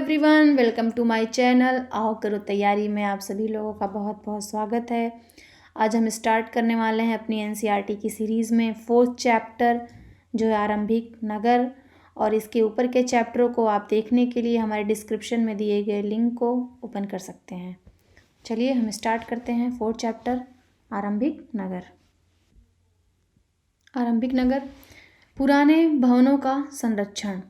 Everyone, welcome to my channel. आओ करो तैयारी में आप सभी लोगों का बहुत बहुत स्वागत है। आज हम स्टार्ट करने वाले हैं अपनी एनसीईआरटी की सीरीज़ में 4th चैप्टर जो है आरंभिक नगर। और इसके ऊपर के चैप्टरों को आप देखने के लिए हमारे डिस्क्रिप्शन में दिए गए लिंक को ओपन कर सकते हैं। चलिए हम स्टार्ट करते हैं 4th चैप्टर आरंभिक नगर। आरंभिक नगर, पुराने भवनों का संरक्षण।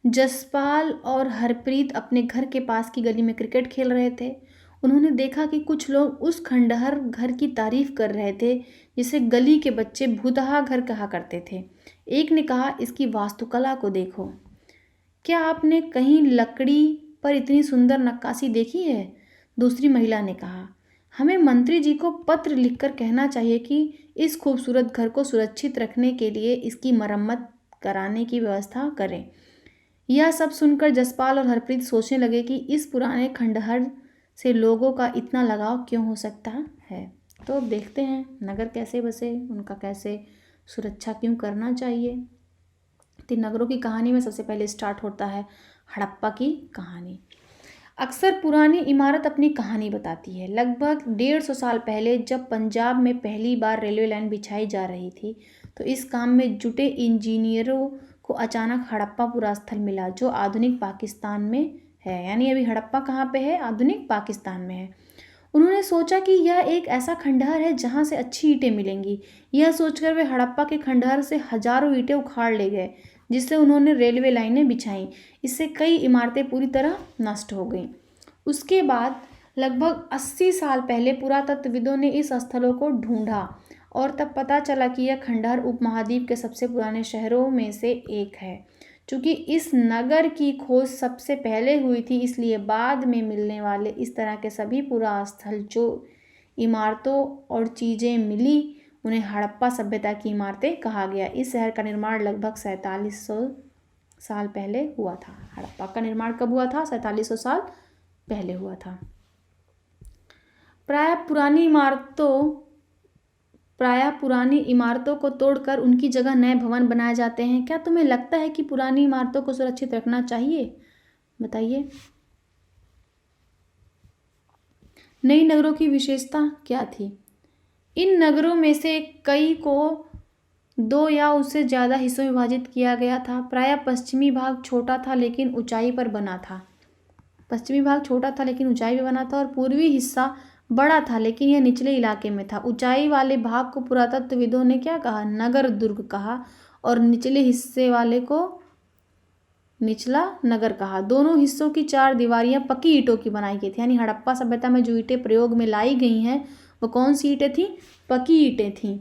जसपाल और हरप्रीत अपने घर के पास की गली में क्रिकेट खेल रहे थे। उन्होंने देखा कि कुछ लोग उस खंडहर घर की तारीफ कर रहे थे जिसे गली के बच्चे भूतहा घर कहा करते थे। एक ने कहा, इसकी वास्तुकला को देखो, क्या आपने कहीं लकड़ी पर इतनी सुंदर नक्काशी देखी है? दूसरी महिला ने कहा, हमें मंत्री जी को पत्र लिखकर कहना चाहिए कि इस खूबसूरत घर को सुरक्षित रखने के लिए इसकी मरम्मत कराने की व्यवस्था करें। यह सब सुनकर जसपाल और हरप्रीत सोचने लगे कि इस पुराने खंडहर से लोगों का इतना लगाव क्यों हो सकता है। तो अब देखते हैं नगर कैसे बसे, उनका कैसे सुरक्षा क्यों करना चाहिए। तो नगरों की कहानी में सबसे पहले स्टार्ट होता है हड़प्पा की कहानी। अक्सर पुरानी इमारत अपनी कहानी बताती है। लगभग 150 साल पहले जब पंजाब में पहली बार रेलवे लाइन बिछाई जा रही थी तो इस काम में जुटे इंजीनियरों को अचानक हड़प्पा स्थल मिला जो आधुनिक पाकिस्तान में है। यानी अभी हड़प्पा कहाँ पे है? आधुनिक पाकिस्तान में है। उन्होंने सोचा कि यह एक ऐसा खंडहर है जहाँ से अच्छी ईंटें मिलेंगी। यह सोचकर वे हड़प्पा के खंडहर से हजारों ईंटें उखाड़ ले गए जिससे उन्होंने रेलवे लाइनें बिछाईं। इससे कई इमारतें पूरी तरह नष्ट हो गईं। उसके बाद लगभग 80 साल पहले पुरातत्वविदों ने इस स्थलों को ढूंढा और तब पता चला कि यह खंडहर उपमहाद्वीप के सबसे पुराने शहरों में से एक है। चूँकि इस नगर की खोज सबसे पहले हुई थी इसलिए बाद में मिलने वाले इस तरह के सभी पुरास्थल जो इमारतों और चीज़ें मिली उन्हें हड़प्पा सभ्यता की इमारतें कहा गया। इस शहर का निर्माण लगभग 4700 साल पहले हुआ था। हड़प्पा का निर्माण कब हुआ था? 4700 साल पहले हुआ था। प्रायः पुरानी इमारतों को तोड़कर उनकी जगह नए भवन बनाए जाते हैं। क्या तुम्हें लगता है कि पुरानी इमारतों को सुरक्षित रखना चाहिए? बताइए। नई नगरों की विशेषता क्या थी? इन नगरों में से कई को 2 या उससे ज़्यादा हिस्सों में विभाजित किया गया था। प्रायः पश्चिमी भाग छोटा था लेकिन ऊंचाई पर बना था। और पूर्वी हिस्सा बड़ा था लेकिन यह निचले इलाके में था। ऊंचाई वाले भाग को पुरातत्वविदों ने क्या कहा? नगर दुर्ग कहा और निचले हिस्से वाले को निचला नगर कहा। दोनों हिस्सों की 4 दीवारियां पक्की ईंटों की बनाई गई थी। यानी हड़प्पा सभ्यता में जो ईंटें प्रयोग में लाई गई हैं वो कौन सी ईंटें थी? पक्की ईंटें थीं।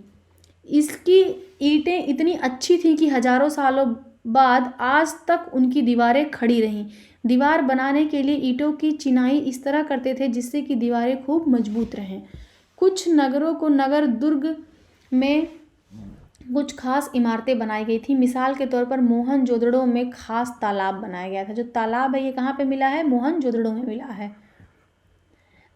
इसकी ईंटें इतनी अच्छी थीं कि हजारों सालों बाद आज तक उनकी दीवारें खड़ी रहीं। दीवार बनाने के लिए ईंटों की चिनाई इस तरह करते थे जिससे कि दीवारें खूब मजबूत रहें। कुछ नगरों को नगर दुर्ग में कुछ खास इमारतें बनाई गई थी। मिसाल के तौर पर मोहनजोदड़ो में खास तालाब बनाया गया था। जो तालाब है ये कहाँ पे मिला है? मोहनजोदड़ो में मिला है,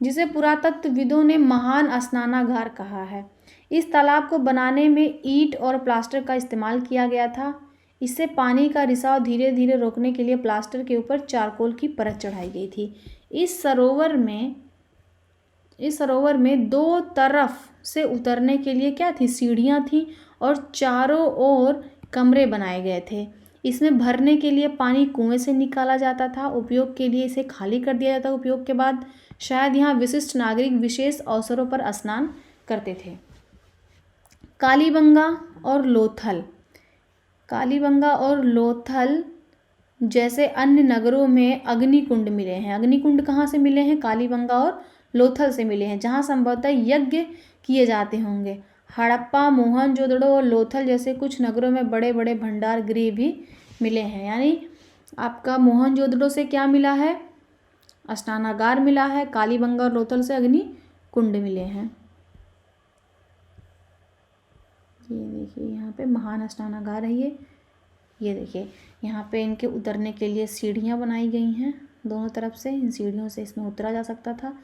जिसे पुरातत्वविदों ने महान स्नानागार कहा है। इस तालाब को बनाने में ईंट और प्लास्टर का इस्तेमाल किया गया था। इससे पानी का रिसाव धीरे धीरे रोकने के लिए प्लास्टर के ऊपर चारकोल की परत चढ़ाई गई थी। इस सरोवर में 2 तरफ से उतरने के लिए क्या थी? सीढ़ियाँ थीं और चारों ओर कमरे बनाए गए थे। इसमें भरने के लिए पानी कुएं से निकाला जाता था। उपयोग के लिए इसे खाली कर दिया जाता। उपयोग के बाद शायद यहाँ विशिष्ट नागरिक विशेष अवसरों पर स्नान करते थे। कालीबंगा और लोथल जैसे अन्य नगरों में अग्निकुंड मिले हैं। अग्निकुंड कहाँ से मिले हैं? कालीबंगा और लोथल से मिले हैं, जहाँ संभवतः यज्ञ किए जाते होंगे। हड़प्पा, मोहनजोदड़ो और लोथल जैसे कुछ नगरों में बड़े बड़े भंडार गृह भी मिले हैं। यानी आपका मोहनजोदड़ो से क्या मिला है? स्नानागार मिला है। कालीबंगा और लोथल से अग्नि कुंड मिले हैं। ये देखिए यहाँ पे महान स्नानागार है। ये देखिए यहाँ पे इनके उतरने के लिए सीढ़ियाँ बनाई गई हैं दोनों तरफ से। इन सीढ़ियों से इसमें उतरा जा सकता था।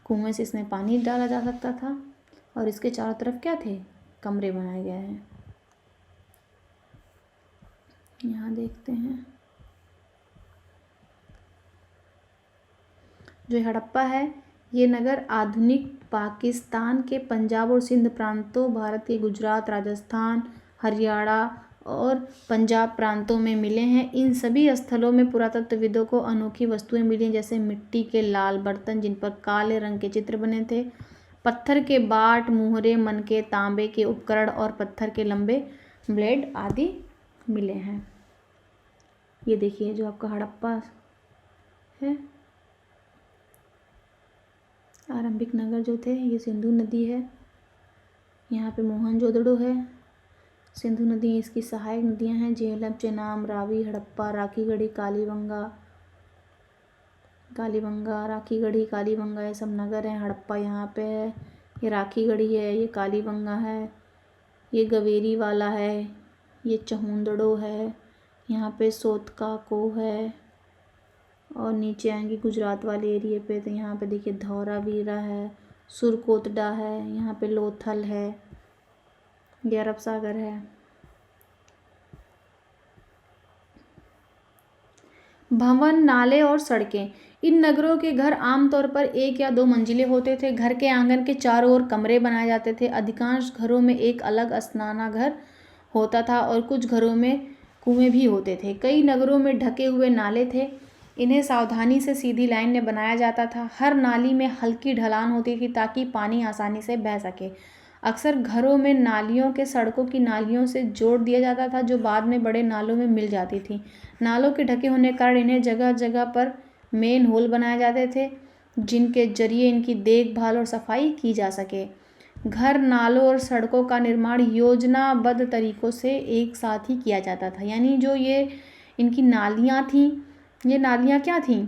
कुएं से इसमें पानी डाला जा सकता था और इसके चारों तरफ क्या थे? कमरे बनाए गए हैं। यहाँ देखते हैं जो हड़प्पा है ये नगर आधुनिक पाकिस्तान के पंजाब और सिंध प्रांतों, भारत के गुजरात, राजस्थान, हरियाणा और पंजाब प्रांतों में मिले हैं। इन सभी स्थलों में पुरातत्वविदों को अनोखी वस्तुएं मिली, जैसे मिट्टी के लाल बर्तन जिन पर काले रंग के चित्र बने थे, पत्थर के बाट, मुहरे, मनके, तांबे के उपकरण और पत्थर के लंबे ब्लेड आदि मिले हैं। ये देखिए जो आपका हड़प्पा है, आरंभिक नगर जो थे, ये सिंधु नदी है। यहाँ पे मोहनजोदड़ो है। सिंधु नदी इसकी सहायक नदियाँ हैं, झेलम, चेनाब, रावी, हड़प्पा, राखीगढ़ी, कालीबंगा, राखीगढ़ी, कालीबंगा, ये सब नगर हैं। हड़प्पा यहाँ पे है, ये राखीगढ़ी है, ये कालीबंगा है, ये गवेरी वाला है, ये चहुंदड़ो है, यहाँ पे सोतका को है। और नीचे आएंगे गुजरात वाले एरिए पे तो यहाँ पे देखिए धौरावीरा है, सुरकोटडा है, यहाँ पे लोथल है, ये अरब सागर है। भवन, नाले और सड़कें। इन नगरों के घर आमतौर पर 1 या 2 मंजिले होते थे। घर के आंगन के चारों ओर कमरे बनाए जाते थे। अधिकांश घरों में एक अलग स्नानाघर होता था और कुछ घरों में कुएं भी होते थे। कई नगरों में ढके हुए नाले थे। इन्हें सावधानी से सीधी लाइन में बनाया जाता था। हर नाली में हल्की ढलान होती थी ताकि पानी आसानी से बह सके। अक्सर घरों में नालियों के सड़कों की नालियों से जोड़ दिया जाता था, जो बाद में बड़े नालों में मिल जाती थी। नालों के ढके होने के कारण इन्हें जगह जगह पर मेन होल बनाए जाते थे, जिनके जरिए इनकी देखभाल और सफाई की जा सके। घर, नालों और सड़कों का निर्माण योजनाबद्ध तरीकों से एक साथ ही किया जाता था। यानी जो ये इनकी नालियाँ थीं, ये नालियाँ क्या थीं?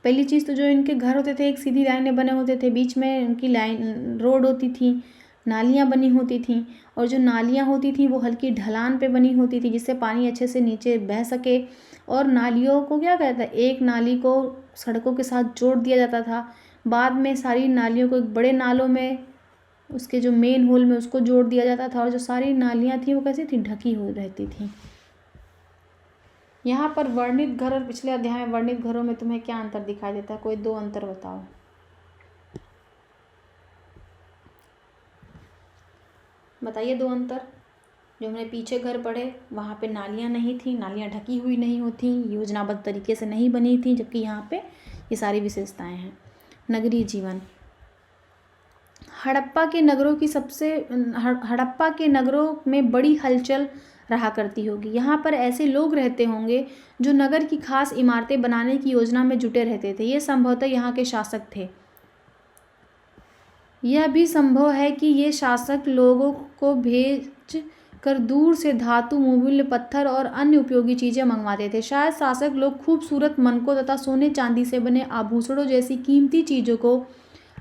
पहली चीज़ तो जो इनके घर होते थे एक सीधी लाइन में बने होते थे, बीच में इनकी लाइन रोड होती थी, नालियाँ बनी होती थीं, और जो नालियाँ होती थीं वो हल्की ढलान पे बनी होती थी जिससे पानी अच्छे से नीचे बह सके। और नालियों को क्या कहता है, एक नाली को सड़कों के साथ जोड़ दिया जाता था। बाद में सारी नालियों को एक बड़े नालों में, उसके जो मेन होल में, उसको जोड़ दिया जाता था। और जो सारी नालियाँ थी वो कैसी थी, ढकी हो रहती थी। यहाँ पर वर्णित घर और पिछले अध्याय में वर्णित घरों में तुम्हें क्या अंतर दिखाई देता है? कोई 2 अंतर बताओ। बताइए 2 अंतर। जो हमने पीछे घर पढ़े वहाँ पे नालियाँ नहीं थी, नालियाँ ढकी हुई नहीं होती, योजनाबद्ध तरीके से नहीं बनी थी, जबकि यहाँ पे ये सारी विशेषताएं हैं। नगरीय जीवन। हड़प्पा के नगरों में बड़ी हलचल रहा करती होगी। यहाँ पर ऐसे लोग रहते होंगे जो नगर की खास इमारतें बनाने की योजना में जुटे रहते थे। ये संभवतः यहाँ के शासक थे। यह भी संभव है कि ये शासक लोगों को भेज कर दूर से धातु, मूल्य पत्थर और अन्य उपयोगी चीज़ें मंगवाते थे। शायद शासक लोग खूबसूरत मनकों तथा सोने चांदी से बने आभूषणों जैसी कीमती चीज़ों को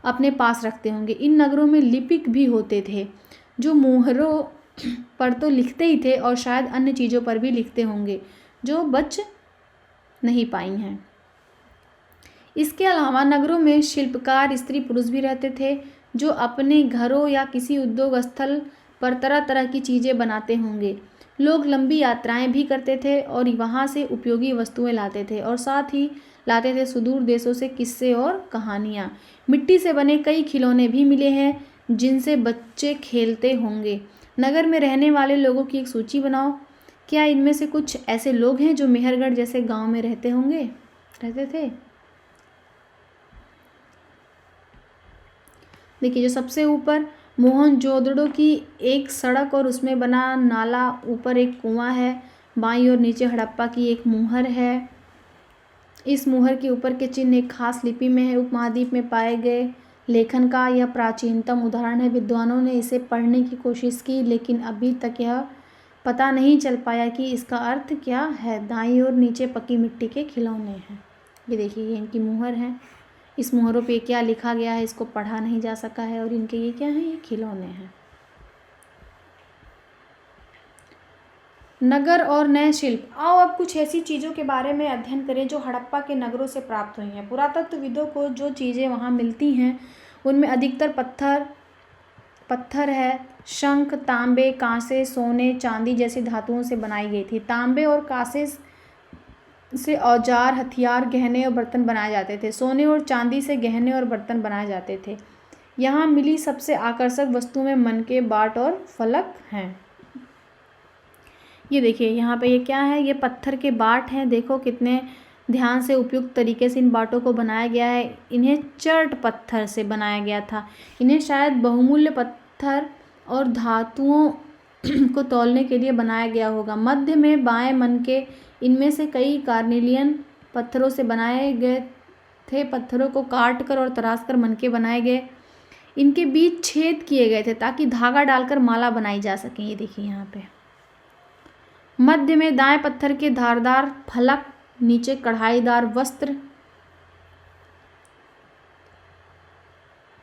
अपने पास रखते होंगे। इन नगरों में लिपिक भी होते थे जो मोहरों पर तो लिखते ही थे और शायद अन्य चीज़ों पर भी लिखते होंगे जो बच नहीं पाई हैं। इसके अलावा नगरों में शिल्पकार स्त्री पुरुष भी रहते थे जो अपने घरों या किसी उद्योग स्थल पर तरह तरह की चीज़ें बनाते होंगे। लोग लंबी यात्राएं भी करते थे और वहाँ से उपयोगी वस्तुएं लाते थे, और साथ ही लाते थे सुदूर देशों से किस्से और कहानियाँ। मिट्टी से बने कई खिलौने भी मिले हैं जिनसे बच्चे खेलते होंगे। नगर में रहने वाले लोगों की एक सूची बनाओ। क्या इनमें से कुछ ऐसे लोग हैं जो मेहरगढ़ जैसे गांव में रहते थे? देखिए जो सबसे ऊपर मोहनजोदड़ो की एक सड़क और उसमें बना नाला, ऊपर एक कुआं है, बाईं और नीचे हड़प्पा की एक मुहर है। इस मुहर के ऊपर के चिन्ह एक खास लिपि में है। उपमहाद्वीप में पाए गए लेखन का यह प्राचीनतम उदाहरण है। विद्वानों ने इसे पढ़ने की कोशिश की लेकिन अभी तक यह पता नहीं चल पाया कि इसका अर्थ क्या है। दाईं ओर नीचे पक्की मिट्टी के खिलौने हैं। ये देखिए ये इनकी मुहर है। इस मुहरों पे क्या लिखा गया है इसको पढ़ा नहीं जा सका है, और इनके ये क्या हैं, ये खिलौने हैं। नगर और नए शिल्प। आओ अब कुछ ऐसी चीज़ों के बारे में अध्ययन करें जो हड़प्पा के नगरों से प्राप्त हुई हैं। पुरातत्वविदों को जो चीज़ें वहाँ मिलती हैं उनमें अधिकतर पत्थर है। शंख, तांबे, कांसे, सोने, चांदी जैसी धातुओं से बनाई गई थी। तांबे और कांसे से औजार, हथियार, गहने और बर्तन बनाए जाते थे। सोने और चांदी से गहने और बर्तन बनाए जाते थे। यहाँ मिली सबसे आकर्षक वस्तु में मनके, बाट और फलक हैं। ये देखिए यहाँ पे ये क्या है, ये पत्थर के बाट हैं। देखो कितने ध्यान से उपयुक्त तरीके से इन बाटों को बनाया गया है। इन्हें चर्ट पत्थर से बनाया गया था। इन्हें शायद बहुमूल्य पत्थर और धातुओं को तौलने के लिए बनाया गया होगा। मध्य में बाएं मनके, इनमें से कई कार्नेलियन पत्थरों से बनाए गए थे। पत्थरों को काट कर और तराश कर मनके बनाए गए। इनके बीच छेद किए गए थे ताकि धागा डालकर माला बनाई जा सके। ये देखिए यहाँ पे मध्य में दाएं पत्थर के धारदार फलक, नीचे कढ़ाईदार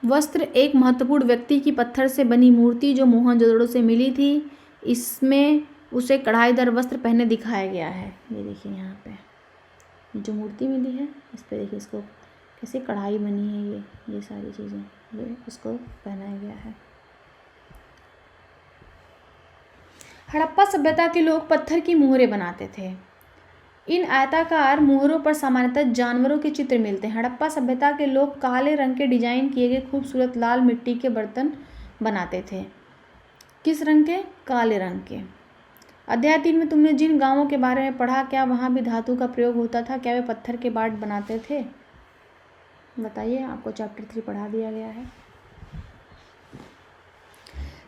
वस्त्र एक महत्वपूर्ण व्यक्ति की पत्थर से बनी मूर्ति जो मोहनजोदड़ो से मिली थी, इसमें उसे कढ़ाईदार वस्त्र पहने दिखाया गया है। ये देखिए यहाँ पे जो मूर्ति मिली है, इस पे देखिए इसको कैसे कढ़ाई बनी है। ये सारी चीज़ें ये इसको पहनाया गया है। हड़प्पा सभ्यता के लोग पत्थर की मोहरें बनाते थे। इन आयताकार मोहरों पर सामान्यतः जानवरों के चित्र मिलते हैं। हड़प्पा सभ्यता के लोग काले रंग के डिजाइन किए गए खूबसूरत लाल मिट्टी के बर्तन बनाते थे। किस रंग के? काले रंग के। अध्याय 3 में तुमने जिन गांवों के बारे में पढ़ा, क्या वहां भी धातु का प्रयोग होता था? क्या वे पत्थर के बाट बनाते थे? बताइए, आपको चैप्टर 3 पढ़ा दिया गया है।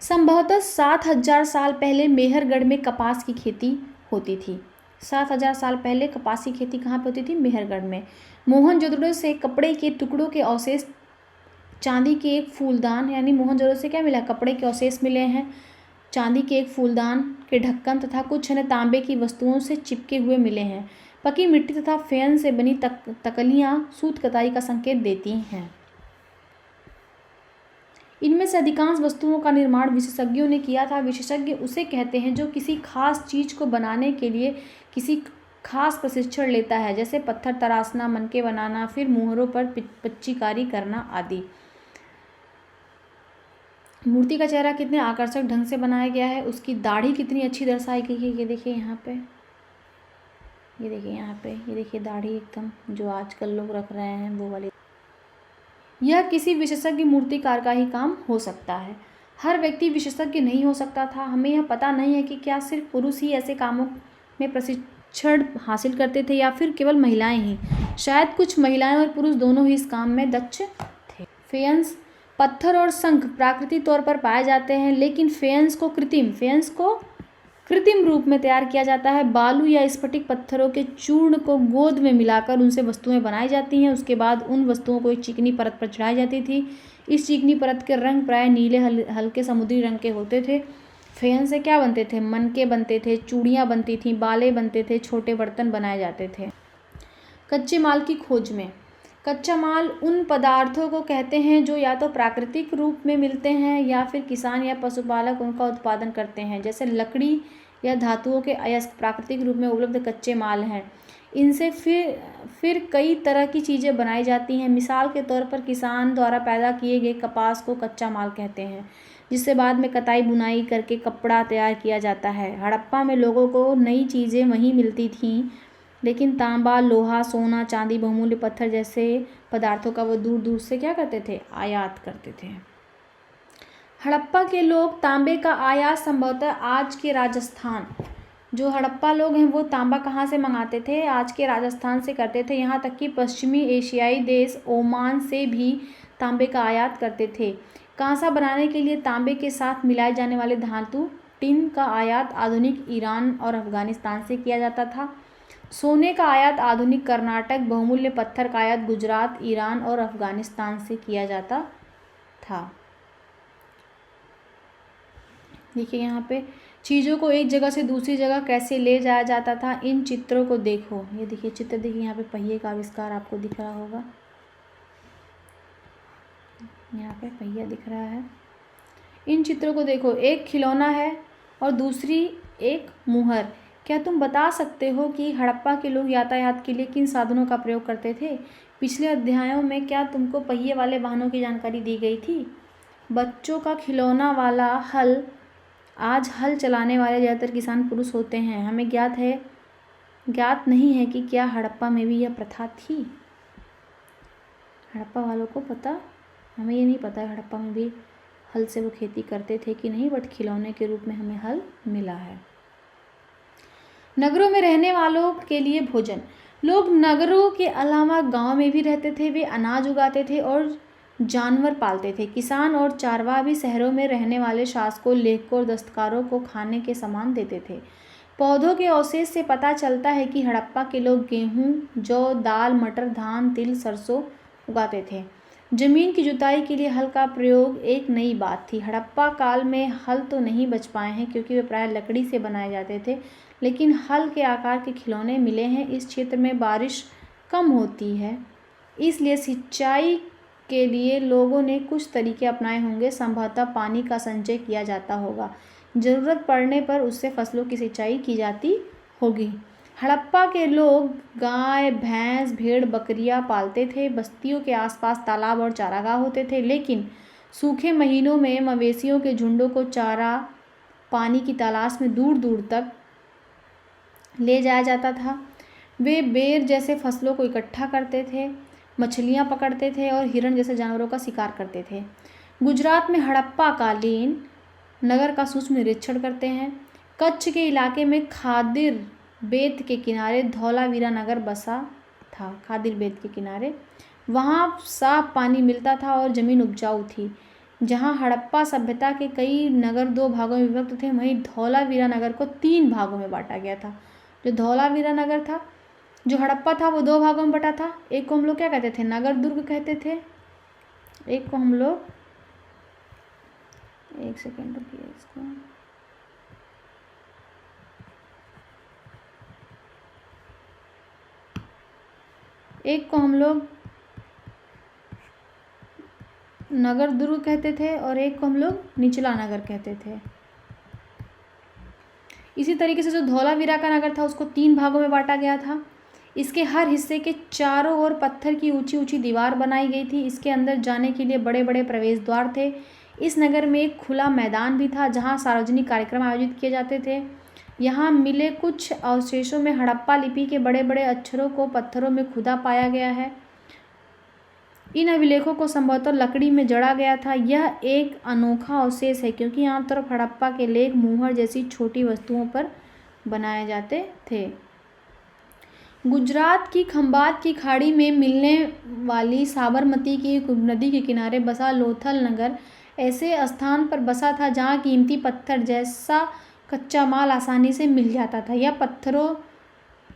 संभवतः 7000 साल पहले मेहरगढ़ में कपास की खेती होती थी। 7000 साल पहले कपास की खेती कहाँ पे होती थी? मेहरगढ़ में। मोहनजोदड़ो से कपड़े के टुकड़ों के अवशेष, चांदी के एक फूलदान, यानी मोहनजोदड़ो से क्या मिला? कपड़े के अवशेष मिले हैं, चांदी के एक फूलदान के ढक्कन तथा कुछ अन्य तांबे की वस्तुओं से चिपके हुए मिले हैं। पकी मिट्टी तथा फेन से बनी तकलियाँ सूत कताई का संकेत देती हैं। इनमें से अधिकांश वस्तुओं का निर्माण विशेषज्ञों ने किया था। विशेषज्ञ उसे कहते हैं जो किसी खास चीज को बनाने के लिए किसी खास प्रशिक्षण लेता है, जैसे पत्थर तराशना, मनके बनाना, फिर मोहरों पर पच्चीकारी करना आदि। मूर्ति का चेहरा कितने आकर्षक ढंग से बनाया गया है, उसकी दाढ़ी कितनी अच्छी दर्शाई गई है। ये देखिए यहाँ पे, ये देखिए यहाँ पे, ये देखिए दाढ़ी एकदम जो आजकल लोग रख रहे हैं वो वाली। यह किसी विशेषज्ञ मूर्तिकार का ही काम हो सकता है। हर व्यक्ति विशेषज्ञ नहीं हो सकता था। हमें यह पता नहीं है कि क्या सिर्फ पुरुष ही ऐसे कामों में प्रशिक्षण हासिल करते थे या फिर केवल महिलाएं ही। शायद कुछ महिलाएं और पुरुष दोनों ही इस काम में दक्ष थे। फेयंस, पत्थर और शंख प्राकृतिक तौर पर पाए जाते हैं, लेकिन फेयंस को कृत्रिम रूप में तैयार किया जाता है। बालू या स्फटिक पत्थरों के चूर्ण को गोंद में मिलाकर उनसे वस्तुएं बनाई जाती हैं। उसके बाद उन वस्तुओं को एक चिकनी परत पर चढ़ाई जाती थी। इस चिकनी परत के रंग प्राय नीले हल्के समुद्री रंग के होते थे। फेयंस से क्या बनते थे? मनके बनते थे, चूड़ियाँ बनती थीं, बाले बनते थे, छोटे बर्तन बनाए जाते थे। कच्चे माल की खोज में, कच्चा माल उन पदार्थों को कहते हैं जो या तो प्राकृतिक रूप में मिलते हैं या फिर किसान या पशुपालक उनका उत्पादन करते हैं, जैसे लकड़ी या धातुओं के अयस्क प्राकृतिक रूप में उपलब्ध कच्चे माल हैं। इनसे फिर कई तरह की चीज़ें बनाई जाती हैं। मिसाल के तौर पर किसान द्वारा पैदा किए गए कपास को कच्चा माल कहते हैं, जिससे बाद में कताई बुनाई करके कपड़ा तैयार किया जाता है। हड़प्पा में लोगों को नई चीज़ें वहीं मिलती थीं, लेकिन तांबा, लोहा, सोना, चांदी, बहुमूल्य पत्थर जैसे पदार्थों का वो दूर दूर से क्या करते थे? आयात करते थे। हड़प्पा के लोग तांबे का आयात संभवतः आज के राजस्थान, जो हड़प्पा लोग हैं वो तांबा कहाँ से मंगाते थे? आज के राजस्थान से करते थे। यहाँ तक कि पश्चिमी एशियाई देश ओमान से भी तांबे का आयात करते थे। कांसा बनाने के लिए तांबे के साथ मिलाए जाने वाले धातु टिन का आयात आधुनिक ईरान और अफगानिस्तान से किया जाता था। सोने का आयात आधुनिक कर्नाटक, बहुमूल्य पत्थर का आयात गुजरात, ईरान और अफगानिस्तान से किया जाता था। देखिए यहाँ पे चीज़ों को एक जगह से दूसरी जगह कैसे ले जाया जाता था। इन चित्रों को देखो, ये देखिए चित्र, देखिए यहाँ पे पहिए का आविष्कार आपको दिख रहा होगा। यहाँ पे पहिया दिख रहा है। इन चित्रों को देखो, एक खिलौना है और दूसरी एक मुहर। क्या तुम बता सकते हो कि हड़प्पा के लोग यातायात के लिए किन साधनों का प्रयोग करते थे? पिछले अध्यायों में क्या तुमको पहिए वाले वाहनों की जानकारी दी गई थी? बच्चों का खिलौना वाला हल। आज हल चलाने वाले ज़्यादातर किसान पुरुष होते हैं। हमें ज्ञात है ज्ञात नहीं है कि क्या हड़प्पा में भी यह प्रथा थी। हड़प्पा वालों को पता, हमें ये नहीं पता है हड़प्पा में भी हल से वो खेती करते थे कि नहीं, बट खिलौने के रूप में हमें हल मिला है। नगरों में रहने वालों के लिए भोजन। लोग नगरों के अलावा गांव में भी रहते थे। वे अनाज उगाते थे और जानवर पालते थे। किसान और चारवाह भी शहरों में रहने वाले शासकों, लेखकों और दस्तकारों को खाने के सामान देते थे। पौधों के अवशेष से पता चलता है कि हड़प्पा के लोग गेहूं, जौ, दाल, मटर, धान, तिल, सरसों उगाते थे। जमीन की जुताई के लिए हल का प्रयोग एक नई बात थी। हड़प्पा काल में हल तो नहीं बच पाए हैं क्योंकि वे प्रायः लकड़ी से बनाए जाते थे, लेकिन हल के आकार के खिलौने मिले हैं। इस क्षेत्र में बारिश कम होती है, इसलिए सिंचाई के लिए लोगों ने कुछ तरीके अपनाए होंगे। संभवतः पानी का संचय किया जाता होगा, ज़रूरत पड़ने पर उससे फसलों की सिंचाई की जाती होगी। हड़प्पा के लोग गाय, भैंस, भेड़, बकरियां पालते थे। बस्तियों के आसपास तालाब और चारागाह होते थे, लेकिन सूखे महीनों में मवेशियों के झुंडों को चारा पानी की तलाश में दूर दूर तक ले जाया जाता था। वे बेर जैसे फसलों को इकट्ठा करते थे, मछलियां पकड़ते थे और हिरण जैसे जानवरों का शिकार करते थे। गुजरात में हड़प्पा कालीन नगर का सूक्ष्म निरीक्षण करते हैं। कच्छ के इलाके में खादिर बेत के किनारे धौलावीरा नगर बसा था। खादिर बेत के किनारे वहाँ साफ पानी मिलता था और ज़मीन उपजाऊ थी। जहाँ हड़प्पा सभ्यता के कई नगर 2 भागों में विभक्त थे, वहीं धौलावीरा नगर को 3 भागों में बांटा गया था। जो धौलावीरा नगर था, जो हड़प्पा था, वो 2 भागों में बटा था। एक को हम लोग क्या कहते थे, नगर दुर्ग कहते थे। एक को हम लोग, एक सेकेंड रुकिए इसको, एक को हम लोग नगर दुर्ग कहते थे और एक को हम लोग निचला नगर कहते थे। इसी तरीके से जो धौलावीरा का नगर था उसको 3 भागों में बांटा गया था। इसके हर हिस्से के चारों ओर पत्थर की ऊंची ऊंची दीवार बनाई गई थी। इसके अंदर जाने के लिए बड़े बड़े प्रवेश द्वार थे। इस नगर में एक खुला मैदान भी था जहां सार्वजनिक कार्यक्रम आयोजित किए जाते थे। यहाँ मिले कुछ अवशेषों में हड़प्पा लिपि के बड़े बड़े अक्षरों को पत्थरों में खुदा पाया गया है। इन अभिलेखों को संभवतः लकड़ी में जड़ा गया था। यह एक अनोखा अवशेष है क्योंकि आमतौर पर हड़प्पा के लेख मुहर जैसी छोटी वस्तुओं पर बनाए जाते थे। गुजरात की खंबात की खाड़ी में मिलने वाली साबरमती की नदी के किनारे बसा लोथल नगर ऐसे स्थान पर बसा था जहाँ कीमती पत्थर जैसा कच्चा माल आसानी से मिल जाता था। यह पत्थरों,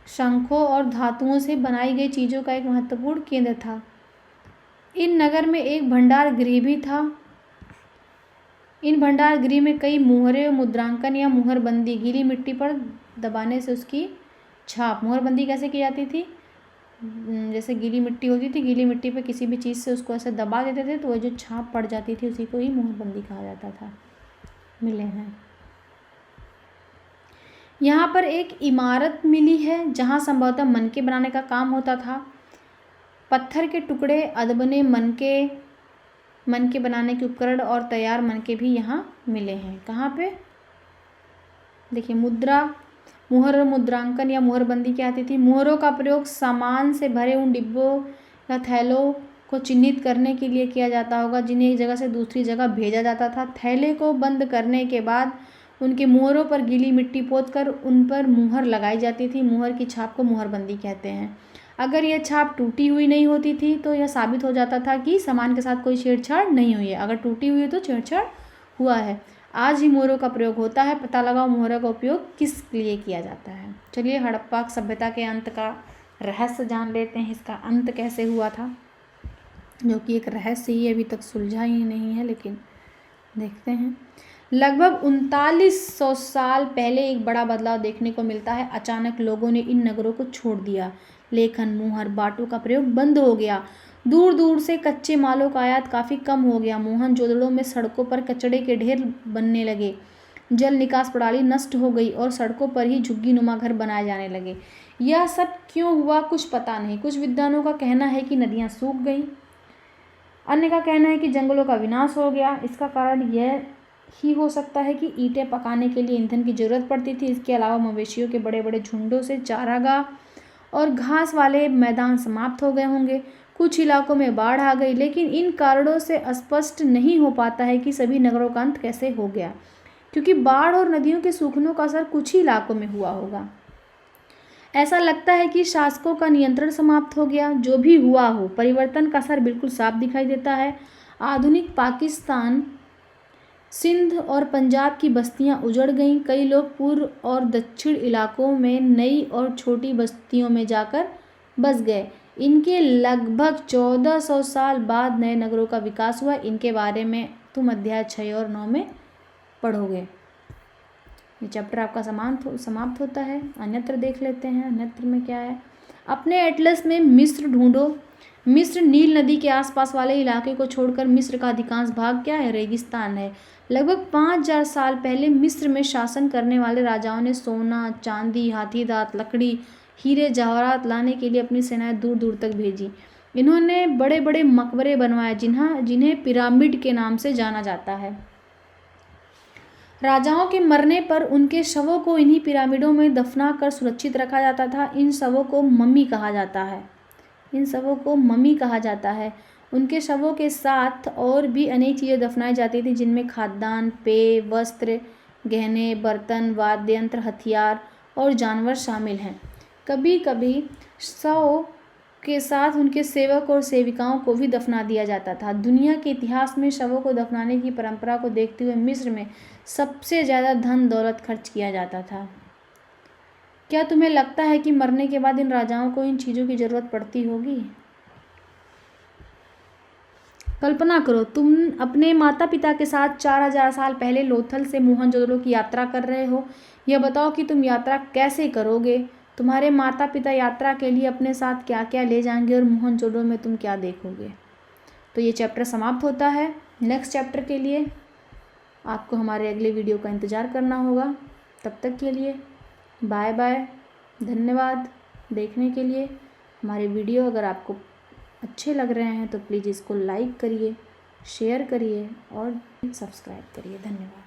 शंखों और धातुओं से बनाई गई चीज़ों का एक महत्वपूर्ण केंद्र था। इन नगर में एक भंडार गृह भी था। इन भंडार गृह में कई मुहरें, मुद्रांकन या मुहरबंदी, गीली मिट्टी पर दबाने से उसकी छाप। मुहरबंदी कैसे की जाती थी, जैसे गीली मिट्टी होती थी, गीली मिट्टी पे किसी भी चीज़ से उसको ऐसे दबा देते थे तो वह जो छाप पड़ जाती थी उसी को ही मुहरबंदी कहा जाता था। मिले हैं। यहाँ पर एक इमारत मिली है जहाँ संभवतः मनके बनाने का काम होता था। पत्थर के टुकड़े, अदबने मनके बनाने के उपकरण और तैयार मनके भी यहाँ मिले हैं। कहाँ पे, देखिए, मुहर और मुद्रांकन या मुहरबंदी क्या आती थी। मुहरों का प्रयोग सामान से भरे उन डिब्बों या थैलों को चिन्हित करने के लिए किया जाता होगा जिन्हें एक जगह से दूसरी जगह भेजा जाता था। थैले को बंद करने के बाद उनके मुहरों पर गीली मिट्टी पोतकर उन पर मुहर लगाई जाती थी। मुहर की छाप को मुहरबंदी कहते हैं। अगर यह छाप टूटी हुई नहीं होती थी तो यह साबित हो जाता था कि सामान के साथ कोई छेड़छाड़ नहीं हुई है। अगर टूटी हुई है तो छेड़छाड़ हुआ है। आज ही मुहरों का प्रयोग होता है। पता लगाओ मुहरों का उपयोग किस लिए किया जाता है। चलिए हड़प्पा सभ्यता के अंत का रहस्य जान लेते हैं। इसका अंत कैसे हुआ था, जो कि एक रहस्य ही अभी तक सुलझा ही नहीं है, लेकिन देखते हैं। लगभग 3900 साल पहले एक बड़ा बदलाव देखने को मिलता है। अचानक लोगों ने इन नगरों को छोड़ दिया। लेखन, मुहर, बाटों का प्रयोग बंद हो गया। दूर दूर से कच्चे मालों का आयात काफ़ी कम हो गया। मोहनजोदड़ो में सड़कों पर कचड़े के ढेर बनने लगे। जल निकास प्रणाली नष्ट हो गई और सड़कों पर ही झुग्गी नुमा घर बनाए जाने लगे। यह सब क्यों हुआ कुछ पता नहीं। कुछ विद्वानों का कहना है कि नदियाँ सूख गई, अन्य का कहना है कि जंगलों का विनाश हो गया। इसका कारण यह ही हो सकता है कि ईंटें पकाने के लिए ईंधन की ज़रूरत पड़ती थी। इसके अलावा मवेशियों के बड़े बड़े झुंडों से चारागाह और घास वाले मैदान समाप्त हो गए होंगे। कुछ इलाकों में बाढ़ आ गई, लेकिन इन कारणों से स्पष्ट नहीं हो पाता है कि सभी नगरों का अंत कैसे हो गया, क्योंकि बाढ़ और नदियों के सूखने का असर कुछ ही इलाकों में हुआ होगा। ऐसा लगता है कि शासकों का नियंत्रण समाप्त हो गया। जो भी हुआ हो, परिवर्तन का असर बिल्कुल साफ दिखाई देता है। आधुनिक पाकिस्तान, सिंध और पंजाब की बस्तियां उजड़ गईं। कई लोग पूर्व और दक्षिण इलाकों में नई और छोटी बस्तियों में जाकर बस गए। इनके लगभग 1400 साल बाद नए नगरों का विकास हुआ। इनके बारे में तुम अध्याय 6 और 9 में पढ़ोगे। ये चैप्टर आपका समाप्त होता है। अन्यत्र देख लेते हैं। अन्यत्र में क्या है? अपने एटलस में मिस्र ढूंढो। मिस्र नील नदी के आसपास वाले इलाके को छोड़कर मिस्र का अधिकांश भाग क्या है? रेगिस्तान है। लगभग 5000 साल पहले मिस्र में शासन करने वाले राजाओं ने सोना, चांदी, हाथी दांत, लकड़ी, हीरे जवाहरात लाने के लिए अपनी सेनाएं दूर दूर तक भेजी। इन्होंने बड़े बड़े मकबरे बनवाए जिन्हें पिरामिड के नाम से जाना जाता है। राजाओं के मरने पर उनके शवों को इन्हीं पिरामिडों में दफना कर सुरक्षित रखा जाता था। इन शवों को मम्मी कहा जाता है। उनके शवों के साथ और भी अनेक चीज़ें दफनाई जाती थी, जिनमें खाद्यान्न, पेय, वस्त्र, गहने, बर्तन, वाद्य यंत्र, हथियार और जानवर शामिल हैं। कभी कभी शव के साथ उनके सेवक और सेविकाओं को भी दफना दिया जाता था। दुनिया के इतिहास में शवों को दफनाने की परंपरा को देखते हुए मिस्र में सबसे ज़्यादा धन दौलत खर्च किया जाता था। क्या तुम्हें लगता है कि मरने के बाद इन राजाओं को इन चीज़ों की ज़रूरत पड़ती होगी? कल्पना करो, तुम अपने माता पिता के साथ 4000 साल पहले लोथल से मोहनजोदड़ो की यात्रा कर रहे हो। यह बताओ कि तुम यात्रा कैसे करोगे। तुम्हारे माता पिता यात्रा के लिए अपने साथ क्या क्या ले जाएंगे और मोहनजोदड़ो में तुम क्या देखोगे। तो ये चैप्टर समाप्त होता है। नेक्स्ट चैप्टर के लिए आपको हमारे अगले वीडियो का इंतज़ार करना होगा। तब तक के लिए बाय बाय। धन्यवाद देखने के लिए। हमारे वीडियो अगर आपको अच्छे लग रहे हैं तो प्लीज़ इसको लाइक करिए, शेयर करिए और सब्सक्राइब करिए। धन्यवाद।